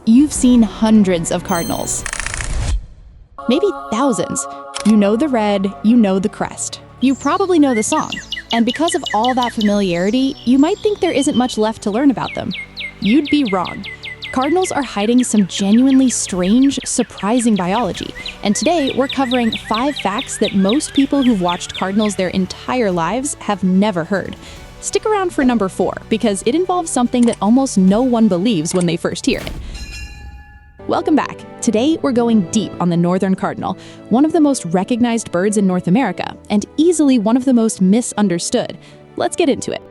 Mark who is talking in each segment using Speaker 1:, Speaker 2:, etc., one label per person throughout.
Speaker 1: you've seen hundreds of cardinals. Maybe thousands. You know the red, you know the crest. You probably know the song. And because of all that familiarity, you might think there isn't much left to learn about them. You'd be wrong. Cardinals are hiding some genuinely strange, surprising biology. And today, we're covering 5 facts that most people who've watched cardinals their entire lives have never heard. Stick around for number 4, because it involves something that almost no one believes when they first hear it. Welcome back. Today, we're going deep on the northern cardinal, one of the most recognized birds in North America, and easily one of the most misunderstood. Let's get into it.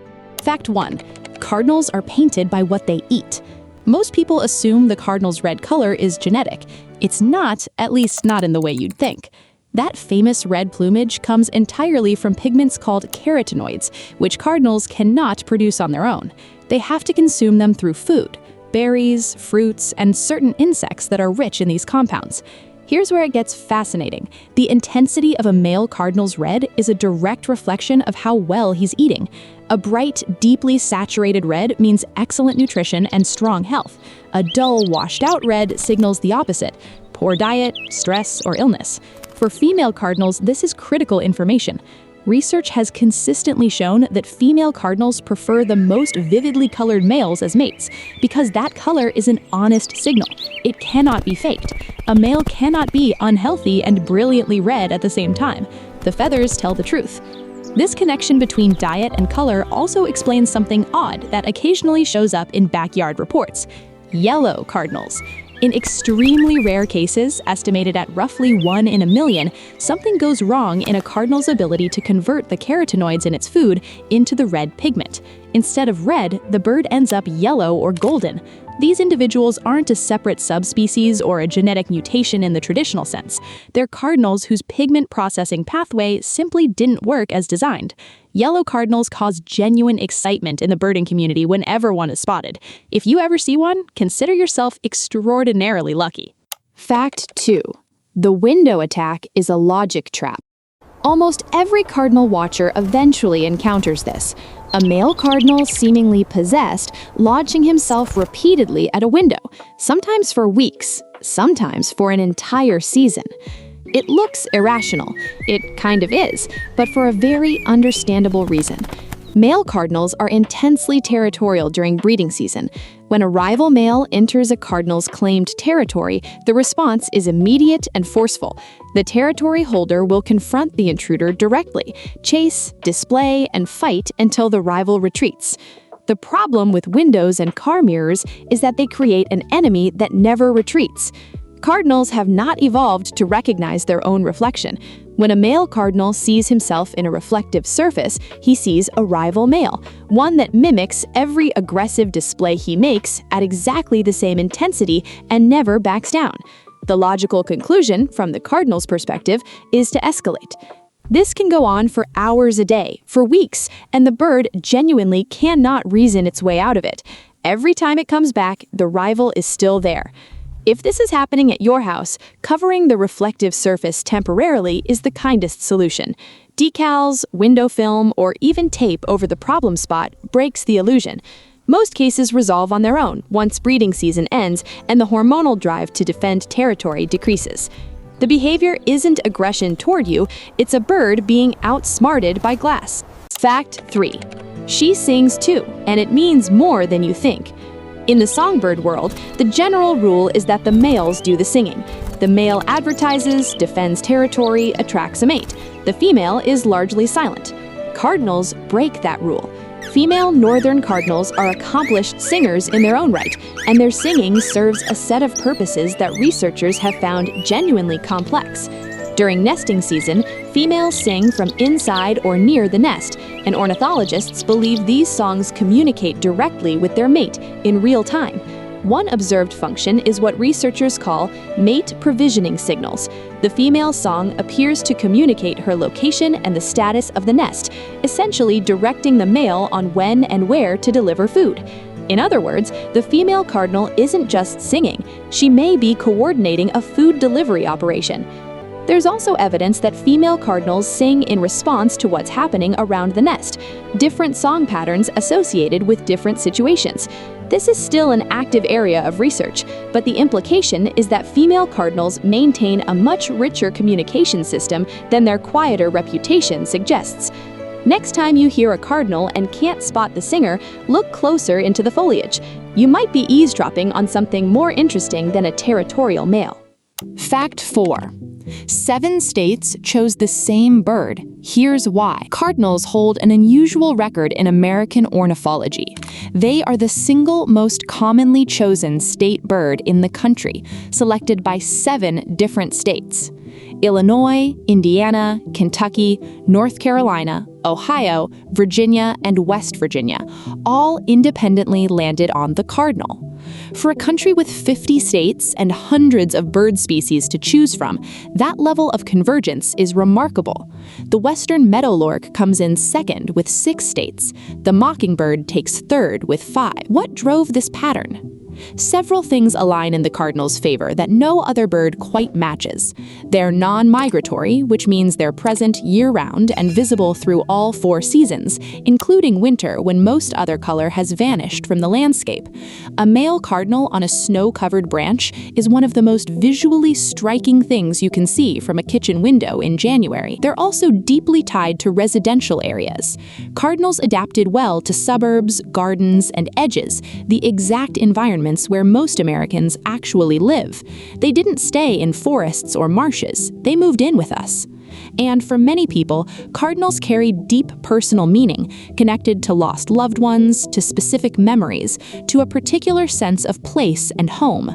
Speaker 1: Fact 1. Cardinals are painted by what they eat. Most people assume the cardinal's red color is genetic. It's not, at least not in the way you'd think. That famous red plumage comes entirely from pigments called carotenoids, which cardinals cannot produce on their own. They have to consume them through food. Berries, fruits, and certain insects that are rich in these compounds. Here's where it gets fascinating. The intensity of a male cardinal's red is a direct reflection of how well he's eating. A bright, deeply saturated red means excellent nutrition and strong health. A dull, washed-out red signals the opposite: poor diet, stress, or illness. For female cardinals, this is critical information. Research has consistently shown that female cardinals prefer the most vividly colored males as mates, because that color is an honest signal. It cannot be faked. A male cannot be unhealthy and brilliantly red at the same time. The feathers tell the truth. This connection between diet and color also explains something odd that occasionally shows up in backyard reports: yellow cardinals. In extremely rare cases, estimated at roughly 1 in a million, something goes wrong in a cardinal's ability to convert the carotenoids in its food into the red pigment. Instead of red, the bird ends up yellow or golden. These individuals aren't a separate subspecies or a genetic mutation in the traditional sense. They're cardinals whose pigment processing pathway simply didn't work as designed. Yellow cardinals cause genuine excitement in the birding community whenever one is spotted. If you ever see one, consider yourself extraordinarily lucky. Fact 2. The window attack is a logic trap. Almost every cardinal watcher eventually encounters this. A male cardinal seemingly possessed, lodging himself repeatedly at a window, sometimes for weeks, sometimes for an entire season. It looks irrational. It kind of is, but for a very understandable reason. Male cardinals are intensely territorial during breeding season. When a rival male enters a cardinal's claimed territory, the response is immediate and forceful. The territory holder will confront the intruder directly, chase, display, and fight until the rival retreats. The problem with windows and car mirrors is that they create an enemy that never retreats. Cardinals have not evolved to recognize their own reflection. When a male cardinal sees himself in a reflective surface, he sees a rival male, one that mimics every aggressive display he makes at exactly the same intensity and never backs down. The logical conclusion, from the cardinal's perspective, is to escalate. This can go on for hours a day, for weeks, and the bird genuinely cannot reason its way out of it. Every time it comes back, the rival is still there. If this is happening at your house, covering the reflective surface temporarily is the kindest solution. Decals, window film, or even tape over the problem spot breaks the illusion. Most cases resolve on their own once breeding season ends and the hormonal drive to defend territory decreases. The behavior isn't aggression toward you, it's a bird being outsmarted by glass. Fact 3. She sings too, and it means more than you think. In the songbird world, the general rule is that the males do the singing. The male advertises, defends territory, attracts a mate. The female is largely silent. Cardinals break that rule. Female northern cardinals are accomplished singers in their own right, and their singing serves a set of purposes that researchers have found genuinely complex. During nesting season, females sing from inside or near the nest, and ornithologists believe these songs communicate directly with their mate in real time. One observed function is what researchers call mate provisioning signals. The female song appears to communicate her location and the status of the nest, essentially directing the male on when and where to deliver food. In other words, the female cardinal isn't just singing, she may be coordinating a food delivery operation. There's also evidence that female cardinals sing in response to what's happening around the nest, different song patterns associated with different situations. This is still an active area of research, but the implication is that female cardinals maintain a much richer communication system than their quieter reputation suggests. Next time you hear a cardinal and can't spot the singer, look closer into the foliage. You might be eavesdropping on something more interesting than a territorial male. Fact 4. 7 states chose the same bird. Here's why. Cardinals hold an unusual record in American ornithology. They are the single most commonly chosen state bird in the country, selected by 7 different states. Illinois, Indiana, Kentucky, North Carolina, Ohio, Virginia, and West Virginia all independently landed on the cardinal. For a country with 50 states and hundreds of bird species to choose from, that level of convergence is remarkable. The western meadowlark comes in second with 6 states. The mockingbird takes third with 5. What drove this pattern? Several things align in the cardinal's favor that no other bird quite matches. They're non-migratory, which means they're present year-round and visible through all 4 seasons, including winter when most other color has vanished from the landscape. A male cardinal on a snow-covered branch is one of the most visually striking things you can see from a kitchen window in January. They're also deeply tied to residential areas. Cardinals adapted well to suburbs, gardens, and edges, the exact environment where most Americans actually live. They didn't stay in forests or marshes, they moved in with us. And for many people, cardinals carry deep personal meaning, connected to lost loved ones, to specific memories, to a particular sense of place and home.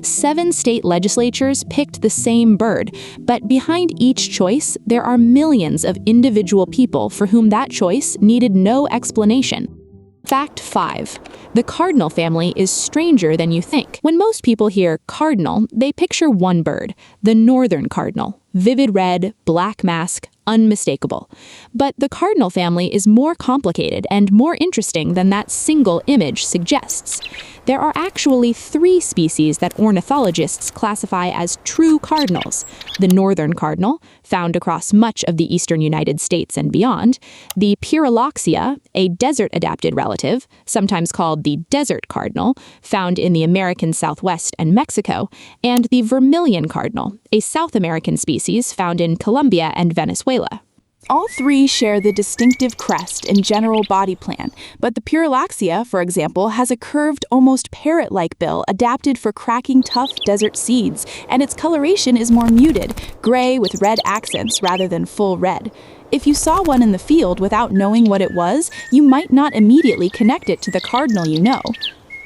Speaker 1: 7 state legislatures picked the same bird, but behind each choice, there are millions of individual people for whom that choice needed no explanation. Fact 5. The cardinal family is stranger than you think. When most people hear cardinal, they picture one bird, the northern cardinal. Vivid red, black mask, unmistakable. But the cardinal family is more complicated and more interesting than that single image suggests. There are actually 3 species that ornithologists classify as true cardinals. The northern cardinal, found across much of the eastern United States and beyond, the Pyrrholoxia, a desert-adapted relative, sometimes called the desert cardinal, found in the American Southwest and Mexico, and the vermilion cardinal, a South American species found in Colombia and Venezuela. All 3 share the distinctive crest and general body plan, but the Pyrrholoxia, for example, has a curved, almost parrot-like bill adapted for cracking tough desert seeds, and its coloration is more muted, gray with red accents rather than full red. If you saw one in the field without knowing what it was, you might not immediately connect it to the cardinal you know.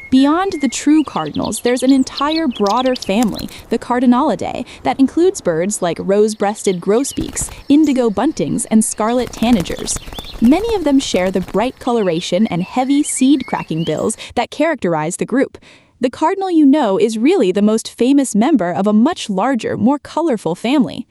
Speaker 1: Beyond the true cardinals, there's an entire broader family, the Cardinalidae, that includes birds like rose-breasted grosbeaks, indigo buntings, and scarlet tanagers. Many of them share the bright coloration and heavy seed-cracking bills that characterize the group. The cardinal you know is really the most famous member of a much larger, more colorful family.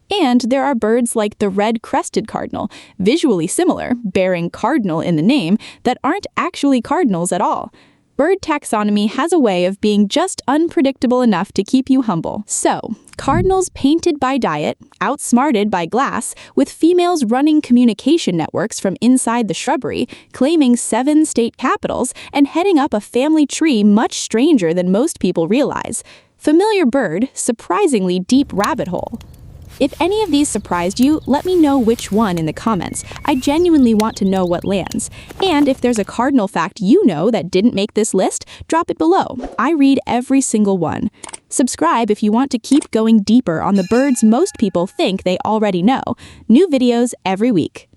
Speaker 1: And there are birds like the red-crested cardinal, visually similar, bearing cardinal in the name, that aren't actually cardinals at all. Bird taxonomy has a way of being just unpredictable enough to keep you humble. So, cardinals painted by diet, outsmarted by glass, with females running communication networks from inside the shrubbery, claiming 7 state capitals, and heading up a family tree much stranger than most people realize. Familiar bird, surprisingly deep rabbit hole. If any of these surprised you, let me know which one in the comments. I genuinely want to know what lands. And if there's a cardinal fact you know that didn't make this list, drop it below. I read every single one. Subscribe if you want to keep going deeper on the birds most people think they already know. New videos every week.